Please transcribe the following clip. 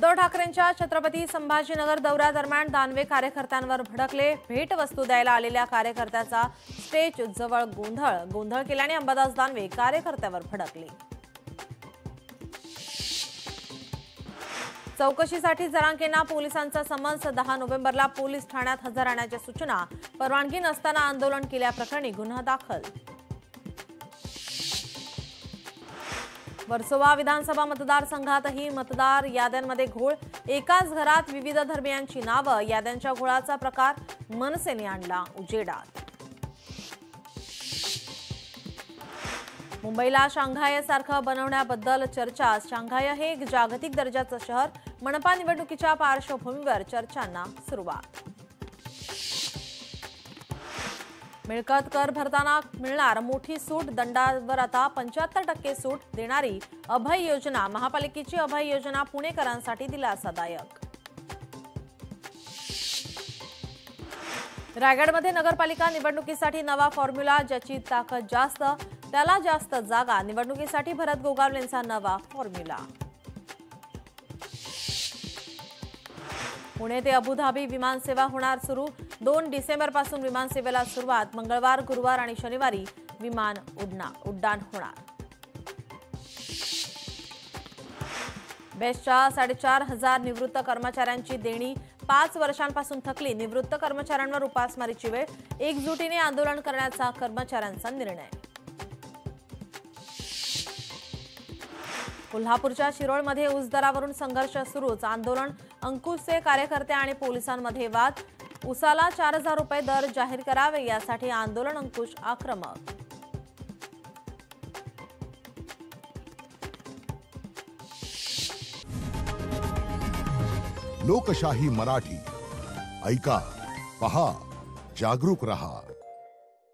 उद्धव ठाकरेंच्या छत्रपती संभाजीनगर दौऱ्यादरम्यान दानवे कार्यकर्त्यांवर भडकले। भेटवस्तू द्यायला आलेल्या कार्यकर्त्याचा स्टेज जवळ गोंधळ केल्याने अंबादास दानवे कार्यकर्त्यावर भडकले। चौकशीसाठी जरांगेंना पोलिसांचा समन्स। 10 नोव्हेंबरला पोलीस ठाण्यात हजर राहण्याच्या सूचना। परवानगी नसताना आंदोलन केल्याप्रकरणी गुन्हा दाखल। वर्सोवा विधानसभा मतदारसंघातही मतदार याद्यांमध्ये घोळ। एकाच घरात विविध धर्मियांची नावं। याद्यांच्या घोळाचा प्रकार मनसेने आणला उजेडात। मुंबईला शांघायसारखं बनवण्याबद्दल चर्चा। शांघाय हे एक जागतिक दर्जाचं शहर। मनपा निवडणुकीच्या पार्श्वभूमीवर चर्चांना सुरुवात। मिळकत कर भरताना मिळणार मोठी सूट। दंडावर आता 75% सूट देणारी अभय योजना। महापालिकेची अभय योजना पुणेकरांसाठी दिलासादायक। रायगडमध्ये नगरपालिका निवडणुकीसाठी नवा फॉर्म्युला। ज्याची ताकद जास्त त्याला जास्त जागा। निवडणुकीसाठी भरत गोगावलेंचा नवा फॉर्म्युला। पुणे ते अबुधाबी विमानसेवा होणार सुरू। 2 डिसेंबरपासून विमानसेवेला सुरुवात। मंगळवार, गुरुवार आणि शनिवारी विमान उड्डाण होणार। बेस्टच्या 4,500 निवृत्त कर्मचाऱ्यांची देणी 5 वर्षांपासून थकली। निवृत्त कर्मचाऱ्यांवर उपासमारीची वेळ। एकजुटीने आंदोलन करण्याचा कर्मचाऱ्यांचा निर्णय। कोल्हापूरच्या शिरोळमध्ये ऊस दरावरून संघर्ष सुरूच। आंदोलन। अंकुशचे कार्यकर्ते आणि पोलिसांमध्ये वाद। ऊसाला 4,000 रुपये दर जाहीर करावे यासाठी आंदोलन। अंकुश आक्रमक। लोकशाही मराठी ऐका, पहा, जागरूक रहा।